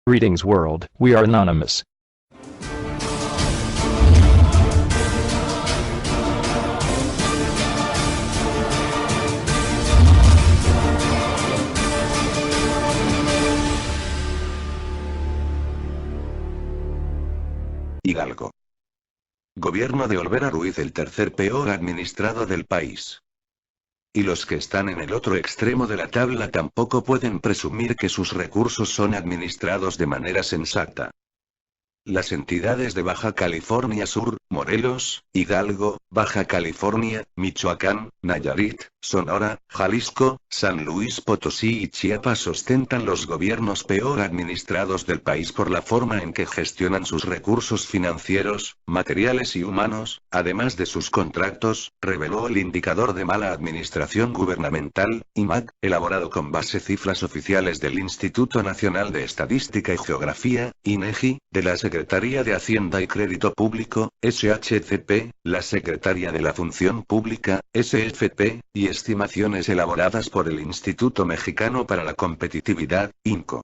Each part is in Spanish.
Greetings world, we are anonymous. Hidalgo. Gobierno de Olvera Ruiz, el tercer peor administrado del país. Y los que están en el otro extremo de la tabla tampoco pueden presumir que sus recursos son administrados de manera sensata. Las entidades de Baja California Sur, Morelos, Hidalgo, Baja California, Michoacán, Nayarit, Sonora, Jalisco, San Luis Potosí y Chiapas ostentan los gobiernos peor administrados del país por la forma en que gestionan sus recursos financieros, materiales y humanos, además de sus contratos, reveló el Indicador de Mala Administración Gubernamental, IMAG, elaborado con base cifras oficiales del Instituto Nacional de Estadística y Geografía, INEGI, de la Secretaría de Hacienda y Crédito Público, SHCP, la Secretaría de la Función Pública, SFP, y estimaciones elaboradas por el Instituto Mexicano para la Competitividad, INCO.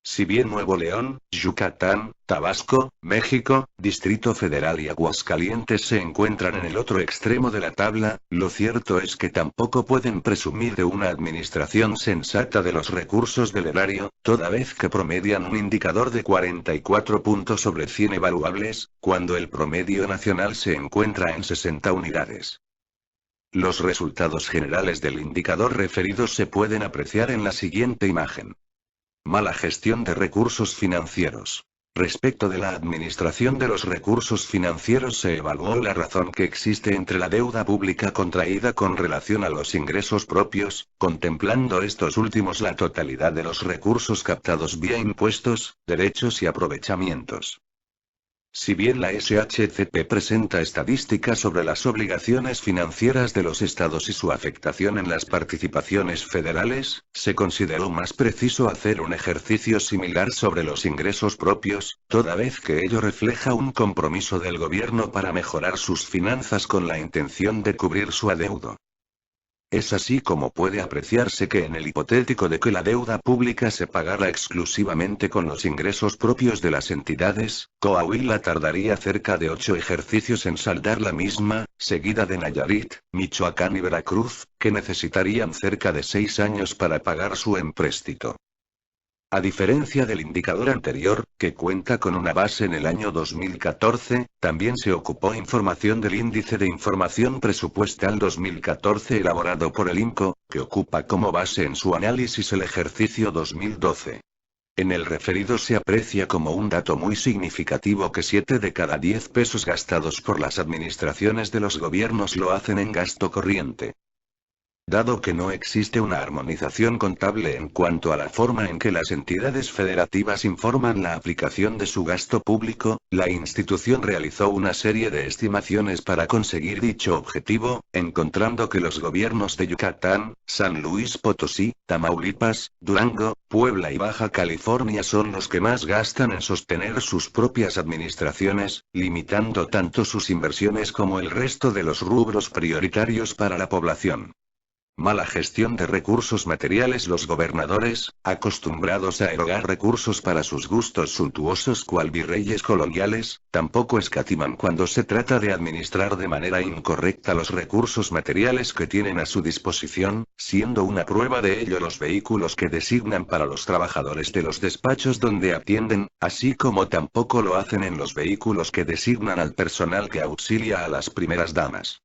Si bien Nuevo León, Yucatán, Tabasco, México, Distrito Federal y Aguascalientes se encuentran en el otro extremo de la tabla, lo cierto es que tampoco pueden presumir de una administración sensata de los recursos del erario, toda vez que promedian un indicador de 44 puntos sobre 100 evaluables, cuando el promedio nacional se encuentra en 60 unidades. Los resultados generales del indicador referido se pueden apreciar en la siguiente imagen. Mala gestión de recursos financieros. Respecto de la administración de los recursos financieros se evaluó la razón que existe entre la deuda pública contraída con relación a los ingresos propios, contemplando estos últimos la totalidad de los recursos captados vía impuestos, derechos y aprovechamientos. Si bien la SHCP presenta estadísticas sobre las obligaciones financieras de los estados y su afectación en las participaciones federales, se consideró más preciso hacer un ejercicio similar sobre los ingresos propios, toda vez que ello refleja un compromiso del gobierno para mejorar sus finanzas con la intención de cubrir su adeudo. Es así como puede apreciarse que en el hipotético de que la deuda pública se pagara exclusivamente con los ingresos propios de las entidades, Coahuila tardaría cerca de 8 ejercicios en saldar la misma, seguida de Nayarit, Michoacán y Veracruz, que necesitarían cerca de 6 años para pagar su empréstito. A diferencia del indicador anterior, que cuenta con una base en el año 2014, también se ocupó información del Índice de Información Presupuestal 2014 elaborado por el INCO, que ocupa como base en su análisis el ejercicio 2012. En el referido se aprecia como un dato muy significativo que 7 de cada 10 pesos gastados por las administraciones de los gobiernos lo hacen en gasto corriente. Dado que no existe una armonización contable en cuanto a la forma en que las entidades federativas informan la aplicación de su gasto público, la institución realizó una serie de estimaciones para conseguir dicho objetivo, encontrando que los gobiernos de Yucatán, San Luis Potosí, Tamaulipas, Durango, Puebla y Baja California son los que más gastan en sostener sus propias administraciones, limitando tanto sus inversiones como el resto de los rubros prioritarios para la población. Mala gestión de recursos materiales. Los gobernadores, acostumbrados a erogar recursos para sus gustos suntuosos cual virreyes coloniales, tampoco escatiman cuando se trata de administrar de manera incorrecta los recursos materiales que tienen a su disposición, siendo una prueba de ello los vehículos que designan para los trabajadores de los despachos donde atienden, así como tampoco lo hacen en los vehículos que designan al personal que auxilia a las primeras damas.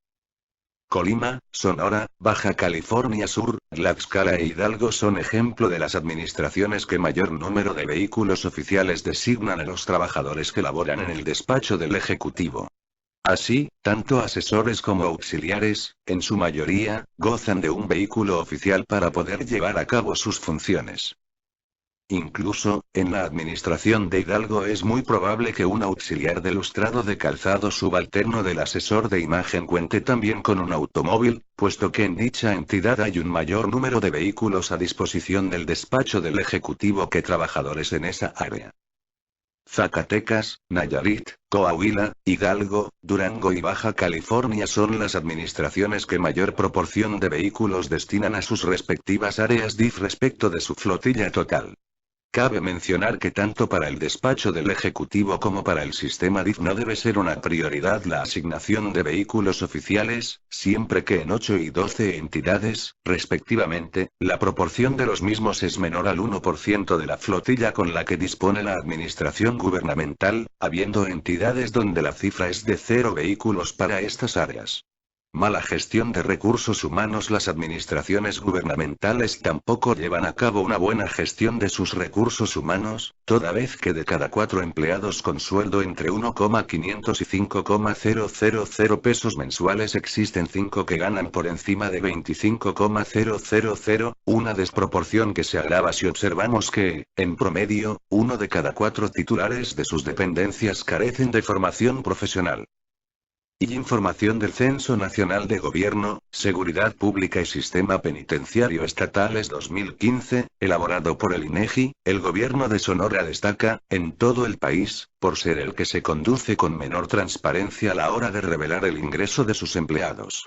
Colima, Sonora, Baja California Sur, Tlaxcala e Hidalgo son ejemplo de las administraciones que mayor número de vehículos oficiales designan a los trabajadores que laboran en el despacho del Ejecutivo. Así, tanto asesores como auxiliares, en su mayoría, gozan de un vehículo oficial para poder llevar a cabo sus funciones. Incluso, en la administración de Hidalgo es muy probable que un auxiliar de lustrado de calzado subalterno del asesor de imagen cuente también con un automóvil, puesto que en dicha entidad hay un mayor número de vehículos a disposición del despacho del Ejecutivo que trabajadores en esa área. Zacatecas, Nayarit, Coahuila, Hidalgo, Durango y Baja California son las administraciones que mayor proporción de vehículos destinan a sus respectivas áreas DIF respecto de su flotilla total. Cabe mencionar que tanto para el despacho del Ejecutivo como para el sistema DIF no debe ser una prioridad la asignación de vehículos oficiales, siempre que en 8 y 12 entidades, respectivamente, la proporción de los mismos es menor al 1% de la flotilla con la que dispone la administración gubernamental, habiendo entidades donde la cifra es de 0 vehículos para estas áreas. Mala gestión de recursos humanos. Las administraciones gubernamentales tampoco llevan a cabo una buena gestión de sus recursos humanos, toda vez que de cada 4 empleados con sueldo entre 1,500 y 5,000 pesos mensuales existen 5 que ganan por encima de 25,000, una desproporción que se agrava si observamos que, en promedio, 1 de cada 4 titulares de sus dependencias carecen de formación profesional. Y información del Censo Nacional de Gobierno, Seguridad Pública y Sistema Penitenciario Estatales 2015, elaborado por el INEGI, el gobierno de Sonora destaca, en todo el país, por ser el que se conduce con menor transparencia a la hora de revelar el ingreso de sus empleados.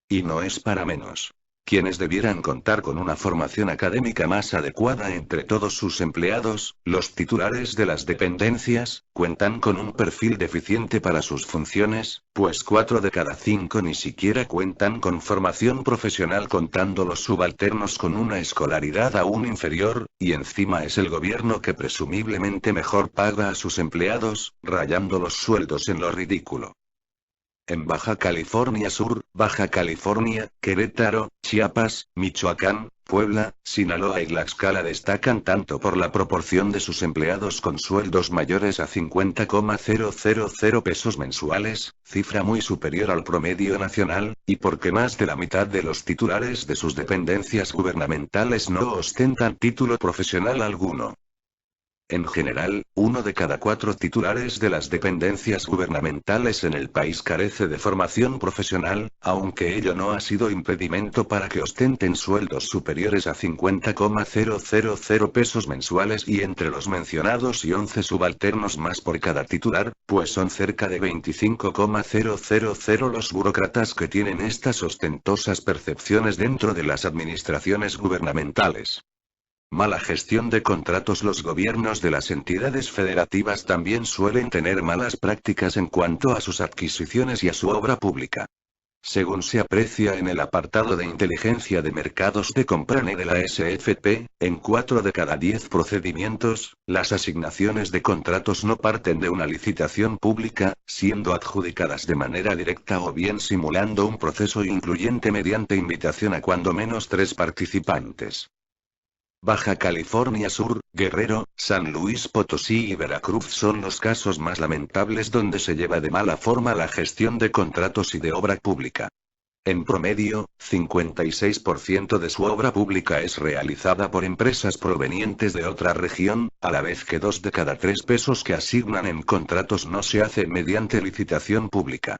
Y no es para menos. Quienes debieran contar con una formación académica más adecuada entre todos sus empleados, los titulares de las dependencias, cuentan con un perfil deficiente para sus funciones, pues 4 de cada 5 ni siquiera cuentan con formación profesional contando los subalternos con una escolaridad aún inferior, y encima es el gobierno que presumiblemente mejor paga a sus empleados, rayando los sueldos en lo ridículo. En Baja California Sur, Baja California, Querétaro, Chiapas, Michoacán, Puebla, Sinaloa y Tlaxcala destacan tanto por la proporción de sus empleados con sueldos mayores a 50,000 pesos mensuales, cifra muy superior al promedio nacional, y porque más de la mitad de los titulares de sus dependencias gubernamentales no ostentan título profesional alguno. En general, 1 de cada 4 titulares de las dependencias gubernamentales en el país carece de formación profesional, aunque ello no ha sido impedimento para que ostenten sueldos superiores a 50,000 pesos mensuales y entre los mencionados y 11 subalternos más por cada titular, pues son cerca de 25,000 los burócratas que tienen estas ostentosas percepciones dentro de las administraciones gubernamentales. Mala gestión de contratos. Los gobiernos de las entidades federativas también suelen tener malas prácticas en cuanto a sus adquisiciones y a su obra pública. Según se aprecia en el apartado de inteligencia de mercados de Comprane de la SFP, en 4 de cada 10 procedimientos, las asignaciones de contratos no parten de una licitación pública, siendo adjudicadas de manera directa o bien simulando un proceso incluyente mediante invitación a cuando menos 3 participantes. Baja California Sur, Guerrero, San Luis Potosí y Veracruz son los casos más lamentables donde se lleva de mala forma la gestión de contratos y de obra pública. En promedio, 56% de su obra pública es realizada por empresas provenientes de otra región, a la vez que 2 de cada 3 pesos que asignan en contratos no se hace mediante licitación pública.